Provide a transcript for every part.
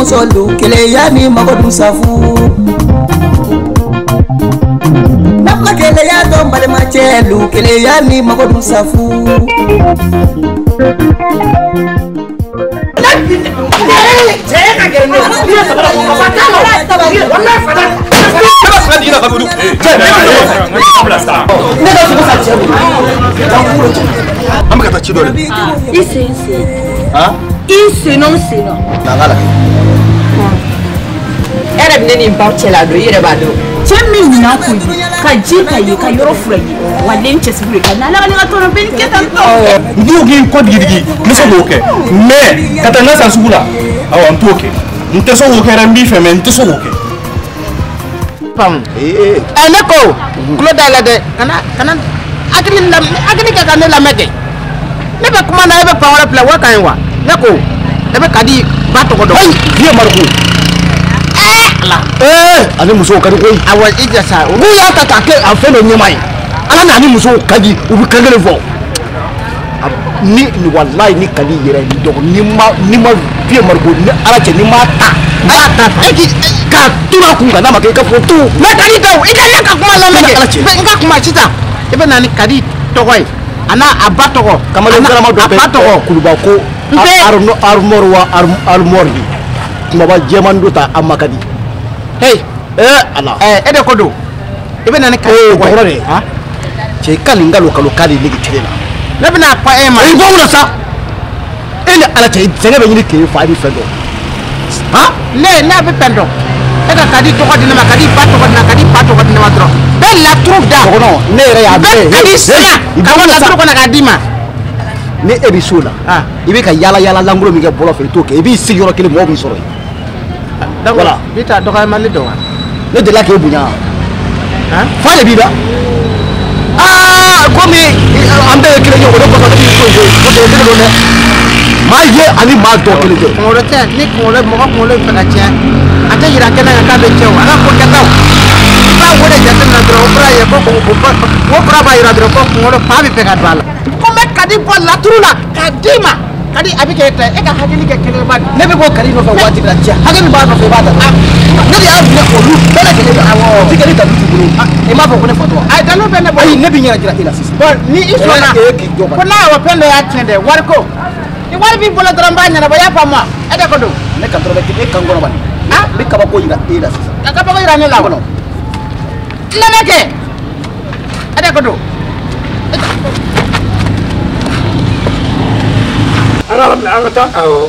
musolu kele yani magodun safu namma kele ya do mbale machelu kele yani magodun safu Isi non sino. Nagala. Era bine ni bauche la do yere bado. Chemi na ku ka jika yi ka yoro furayi. Wale nche sibure ka na la ga tono ben ke tanto. Ndugi ko digigi miso boke. Me kata na sa sugula. Awa ntoke. Nteso woke rambi fe me nteso woke. Pam. Neko. Klo dala de kana akini ka kana la mege. Nebe kuma na ebe power play wa kan wa. Neko. Ebe kadi bato ko do. Ai, ye marku. Ani muso kadi ko. Awa ija sa. Wo ya tata ke afelo nyemai. Ala na ani muso kadi ubi kangele fo. Ni wallahi ni kadi yere ni do ni ma vie marku ni ala che ni ma ta. Ta. Eki ka tuna kunga na make ka foto. Me kadi daw, ija na ka kuma la mege. Be nga kuma chita. Ebe na ni kadi tokoi. Ana abatogo kamalo karama do abatogo kulubako armorgi maba jemando ta amakadi hey ala ede kodo ibe nani kay ko horore ha che kalinga lokalo kali ligi tirela lebna pa ema ngo wala sa ele ala che zenge be nyini ke fa di fendo ha le na be pendo ega kadi to ko dina makadi batogo na kadi batogo dina matro bella trouve da no ne re ya be kadi sala kamala tro ko na kadima ni ebisula ibe ka yala languro mi ke bolo fe to ke ibi sigiro kele mo bi soro voilà bita do ka mali do ne de la ke bunya fa le bida ko mi ambe kele yo do ko do bi ko do ne ma ye ani ma do kele do mo rote ni ko le mo ko le fa ka tia ata yira kele ka be chewa ala ko ka taw ba wona jaten na do bra ye ko bra ba yira do ko mo do pa bi pe ka dwala kadi ko la turuna kadima kadi abike ta e ka hakili ke kele ba ne be ko kali no fa wati la tia hakili ba no fa ba ta ne ya bi ko lu bela kele awo tikeli ta bitu buru e ma fa ko ne foto ai dalo be ne bo ai ne bi nyara kira ila sisi bon ni isona ko na wa pendo ya tende warko ni wari bi bola dramba nyana ba ya fama e de ko do ne ka trobe ke kan gono ba bi ka ba ko ira ila sisi ka ba ko ira ne la gono le ne ke e de ko do Angata awo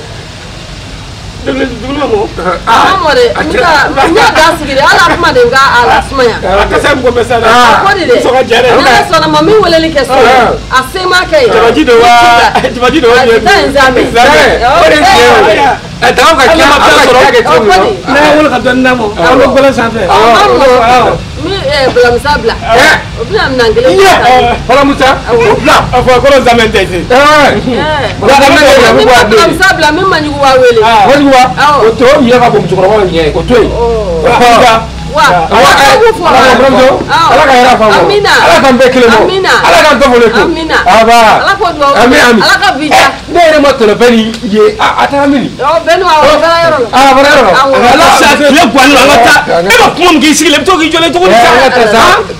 dulu mo amore nga gasugire ala kuma de nga ala sumaya akasa ngo mesala ko de so ga jere na so na mami wele li keso asema kai jabaji do wa tanzame ataw ka kema pa so ga keto na wala ka don namo awo bola sanfe mi bla misabla obla mnangele bala musa obla afo ko zaman tete bla misabla mi manyu wa wele wa oto ye ka bom chukoro wa nye oto yi wa ala ka yara fa amina ala kan be kile mo ala kan to mole ko amina aba ala ko do ala ka bija ne re mo tele beni ye ata mini o benu wa bara yoro bara yoro ala sa ye gwanu ala ta e ba kuma ngi sigile to ki jole to ko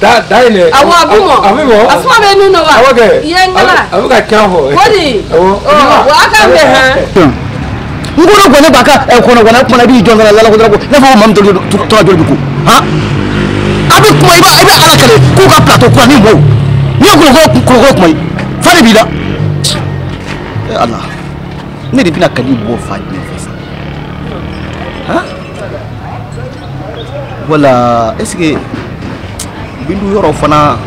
da ile awa abumo asma be nu no wa ye ngala abuka kafo wodi wa ka be ha ngoro gone baka e kono gona kuma bi jonga la ko na fa mam to do ko ha abi kuma iba ala kale ku ka plateau ko ni mo ni ko kuma fa de bida Allah ne de bina kali bo fa ni fesa ha wala est-ce que bindu yoro fana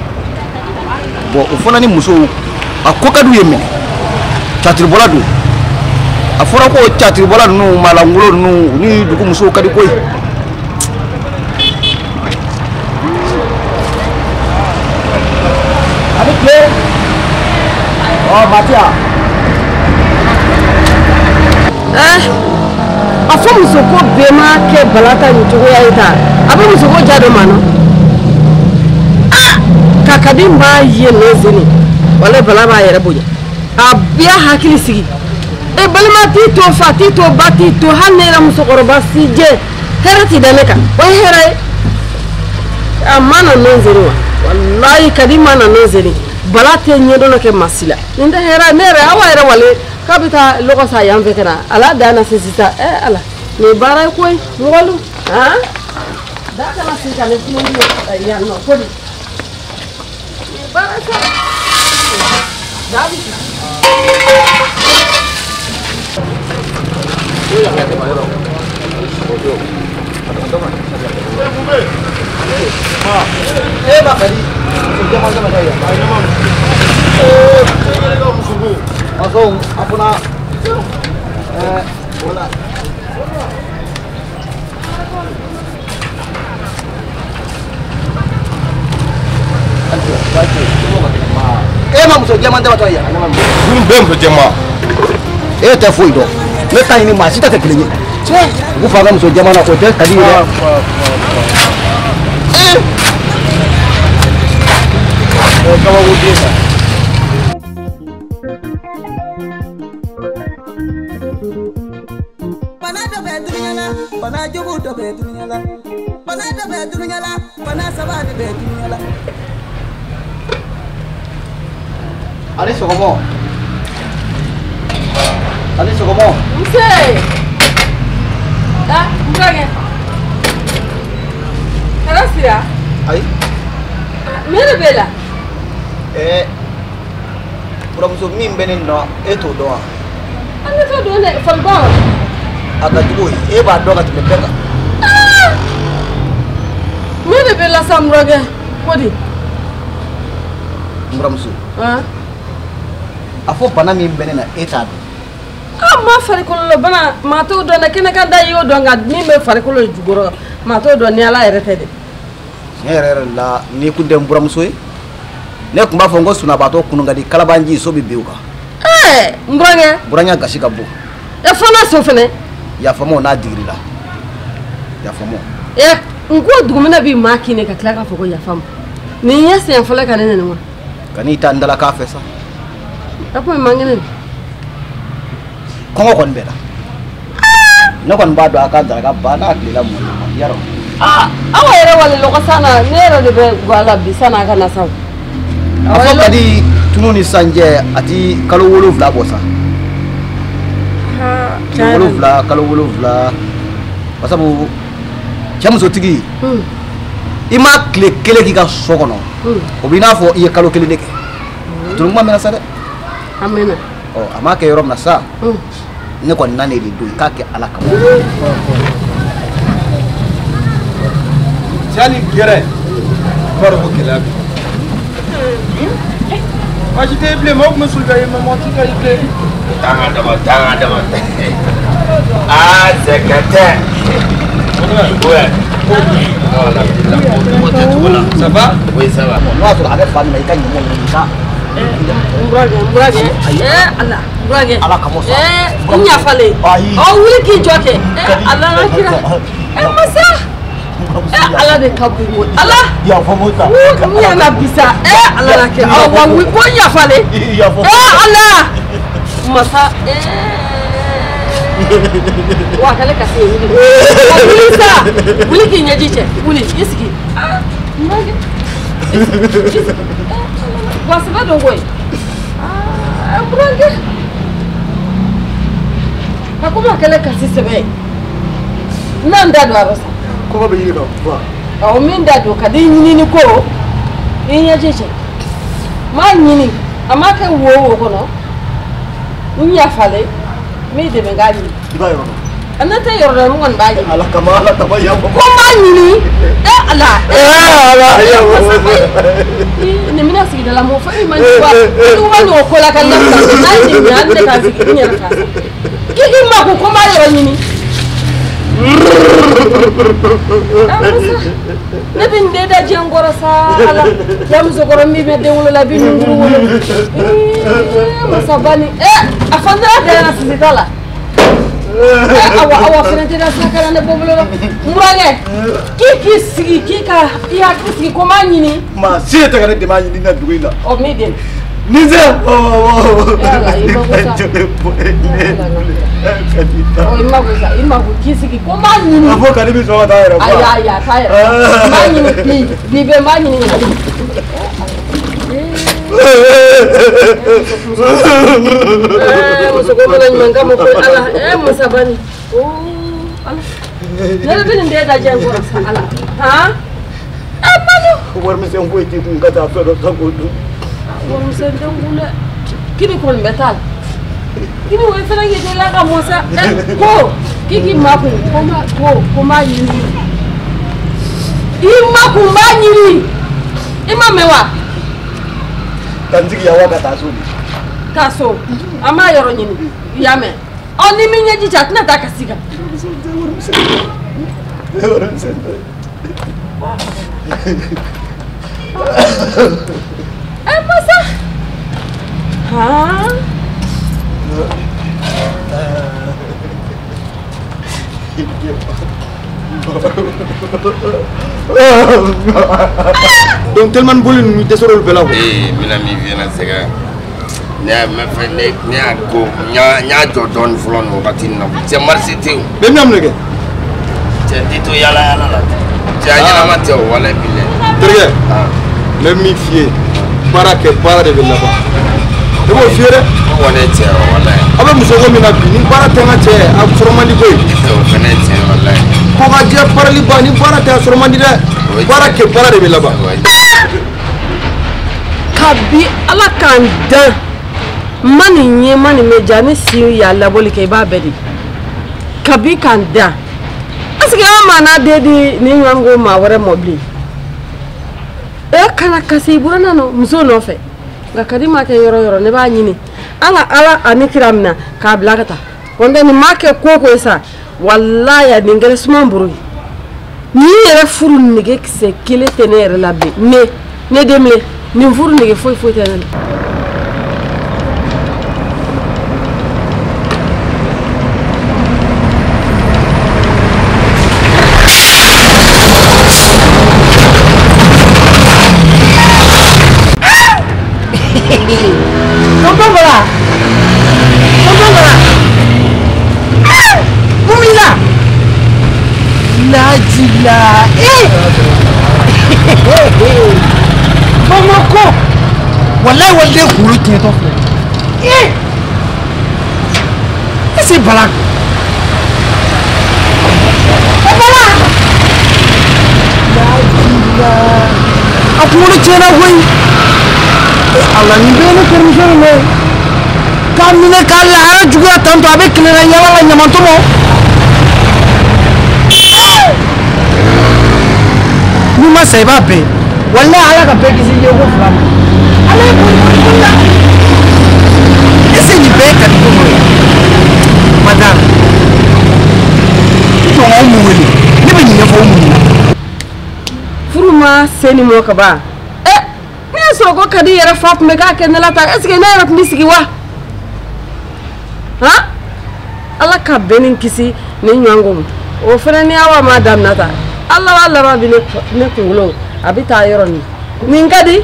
bo o fana ni muso akokadu yeme chatir boladu afora ko chatir boladu no malangulo no ni dugu muso kadi koy avec le oh Matia afo musoko bema ke balata ni to ya ita abu musoko jado mano kakadi mba ye nezini wala bala ba yere boja abia hakili sigi e balima ti to fa ti to ba ti to hanera musokoroba sije herati daneka wa herai amana nonzeri wa wallahi kadima na nonzeri balate nyedo na ke masila inda hera nere awa era wale kabita logo sa yam vekana ala dana sisita ala ni bara koy ngolu ha da kala sita le fulu ya no kodi ni bara sa dabi muso jaman da wato ya Dum bem ko jama. ta foi do ne ta ni ma sita ta kilinye ku fa ga muso jaman na hotel kadira kawa wudesa Pana do be dunyala pana jobu do be dunyala pana do be dunyala pana saba do be dunyala Ali sokomo Mse da mbrage Karasira ai mere bela pura muso min benen no eto do ane to do ne falba aga jugo ba do ga tibeka mere bela samrage kodi pura muso ha afo bana min benen na eta do ma farikolo bana ma to do ne kene kan da yo do nga ni me farikolo jugoro ma to do ni ala erete de herere la ni ku dem pura muso ne kumba fongo suna bato kununga di kalabanji so bibiuka mbrange buranya gashi gabu e fana so fene ya famo na digri la ya famo ngo dugumina bi makine ka klaka foko ya fam ni yesi en fola kanene ne ma kanita ndala ka fesa apo mangene kongo kon bela ne kon ba do aka daga bana akila mo yaro awa era wala loko sana nero de be wala bi sana kana saw afo kadi tununi sanje ati kalo wolo vla bosa kalo wolo vla pasabu chamuso tigi ima kele ki ka sokono obina fo iye kalo kele deke tulungma mena sade amena amake yorom na sa ne ko nane di do kake alaka Jali gere. Koro ko kila. Ajite ble mok musul gaye mamati ka ible. Tanga dama. Zekate. Ouais. Ça va? Oui, ça va. Moi sur avec fan mais kan mo ni ka Mbrage Allah mbrage ala kamo sa nya fale wuli ki joke Allah na kira masa Allah de kabu Allah ya famo ta nya na bisa Allah na kira wa wi ko nya fale ya famo Allah masa wa kale kasi wuli ki nya jiche wuli iski mbrage What's the way? Mbrage. Hakuma kale kasi sebe. Nanda do arosa. ko be yiro ba O minda do kadi nyini ko. Inya jeje. Ma nyini amaka wo ko no. Unya fale. Me de bengali. ba yoro Anata yoro mo ngon baaji. ala kamala tabaya Ko ma nyini. Allah. ya Ni mina sigi dala mo fa man wa du ma no ko la kan na ni nyande ka sigi ni ka kiki ma ko ma yoro nyini ne bin de da jengoro sa ala jam so goro mi be de wolo la bi nduru wolo masabani afanda da na sigi dala awa fenete da sakala ne bobolo murage kiki sigi kika ya sigi ko ma nyini ma si ta ga de ma ni na duina o mi de Niza. Ima kisi ki komani. Avo karibu sawa tayari. Aya tayari. Mani ni bibe mani ni. Musoko na nyanga mo ko ala musabani. Oh ala. Nela bin ndeda jango ala. Ha? Amanu. War mi sen ko ti kun kata fa do tagodu. War mi sen dangula. Kini ko metal. Kini wo fana yete la ka mosa. Ko kiki mapu koma yini. Ima kumbanyiri. Ima mewa. Kanjiki ya waka taso. Taso. Ama yoro nyini. Yame. Oni minye jicha tuna takasiga. Masa? Ha? Donc tellement bolé nous désoré le bela. Eh, mina mi viena sega. Nya me fe nya go nya don fulon mo batin na. Je marché teu. Be mi am lege. Je dito yala la. Je anya ma teu wala bile. Très le mi fier. Para que para de bela ba. De mo fiere. Wala teu wala. Abe musoko mina bini para tenga che ab soromandi boy. Fene teu wala. Ko ga je parli ba ni para te soromandi de. Para que para de bela ba. Kabi ala kanda mani nye mani mejani si ya laboli ke ba bedi kabi kanda asike amana dedi ni ngango ma wore mobli kana kasi burana no muso no fe ga kadima ke yoro ne ba nyini ala anikiramna ka blagata wonde ni make koko esa wallahi ya dingere suma mburu ni yere furu nige kse kile tenere labbe ne demle ni furu nige foi tenere Bamako wallahi walde kuru te to c'est balak akuru chena hoy Allah ni bene permission me kamine kala ara juga tanto abe kinera yala nyamanto mo ni ma sai ba be wallahi ala ka pe kisi ye ko flam ala ko la ese ni be ka ko mo madam to mo mu wele ni be ni fo mu furuma seni mo ka ba ni so ko kadi yara fat me ka ken la ta eske na yara misigi wa ha ala ka benin kisi ni nyango o fere ni awa madam nata Allah rabbi ne kungulo abita yoroni ningadi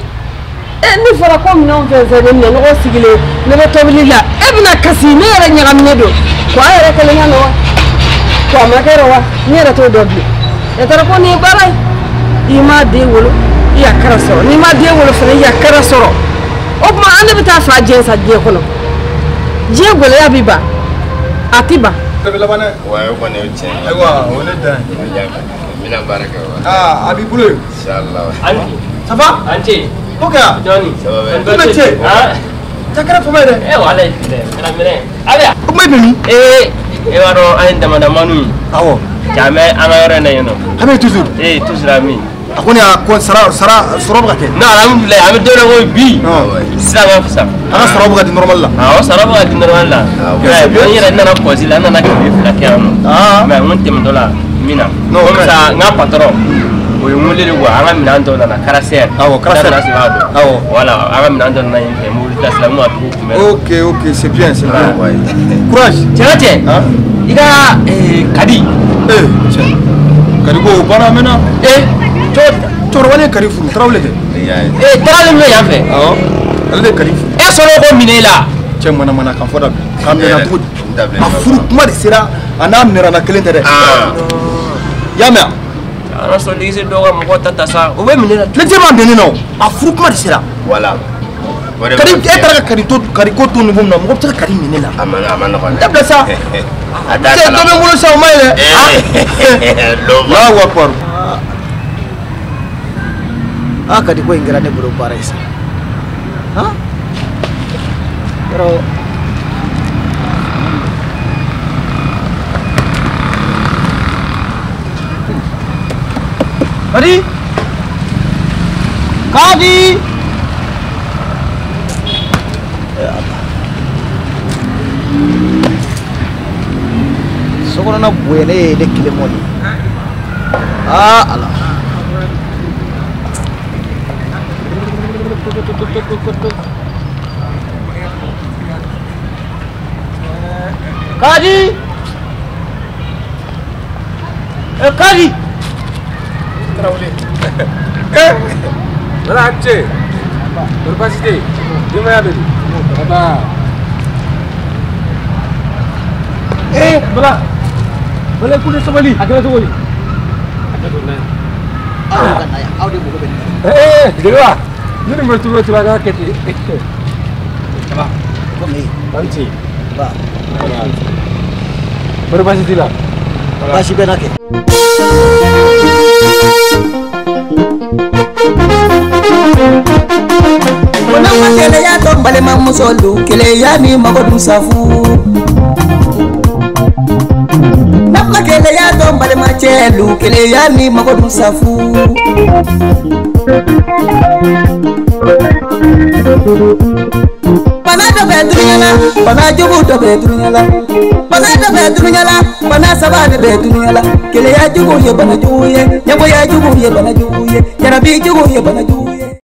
ni fara ko non feze ne no sigile ne be tobilila ebna kasi ne yara nyagamne do ko ayara kala nyano ko makero wa ni yara to dobli e tara ko ni bara ima de wolo ya karasoro ni ma de wolo fere ya karasoro o ma ande bita fa je sa je kono je gole ya biba atiba wa ko ne che aywa on est dans mina baraka wa abi boulé inshallah anti ça va anti ok Johnny ça va tu métier takara fama de wala kana mire abia ko may bemi waro an dama manu awo jame amara na yeno abe toujours toujours ami akoni ko sara soroba ke na alhamdulillah ami dole ko bi sala fsa ana soroba di normal la soroba di normal la bi yera na ko zila na ke bi fla ke anu mais on tem dola mina no sa nga patron o yumule ko anga mina ndo na karaser awo karaser awo voilà anga mina ndo na yin mu la salamu atu ok c'est bien courage tiens iga kadi kadi ko bana mena chota choro wale kadi fu trawle ke trawle me ya fe ale de kali e sɔrɔ ko minɛ la cɛ mana kan fɔ da k'an minɛ cogo di a furu kuma de sera a n'a minɛna kelen tɛ dɛ y'a mɛn ala sɔrɔ digi dɔw ka mɔgɔ ta sa o bɛ minɛ la tile caman bɛnnen na a furu kuma de sera voilà kari e taara ka kari ko to niveau min na mɔgɔ bɛ se ka kari minɛ la a ma nɔgɔn dɛ dabila sa cɛ dɔ bɛ n bolo sa o ma ye dɛ Allahu akbar kadi ko in kɛra ne bolo baara ye sa yɔrɔ Kadi sokɔnɔna bonyana ye ne kelen mɔni ala Kadi Kadi Voilà, acte. Capacité. Demain avec nous. Voilà. Voilà, coup de Somali. Agak Somali. Dewa. Ni nomor tu lagi keti. Apa? Kami. Panci. Ba. Capacité lah. Masih benar ke? Nama kele ya tombale mamusolu kele ya ni magodu safu. Nama kele ya tombale machelu kele ya ni magodu safu. Pana do bedrunyala, pana jubu do bedrunyala. Pana do bedrunyala, pana saba do bedrunyala. Kele ya jubu ye pana jubu ye, nyabo ya jubu ye pana jubu ye, jarabi jubu ye pana jubu.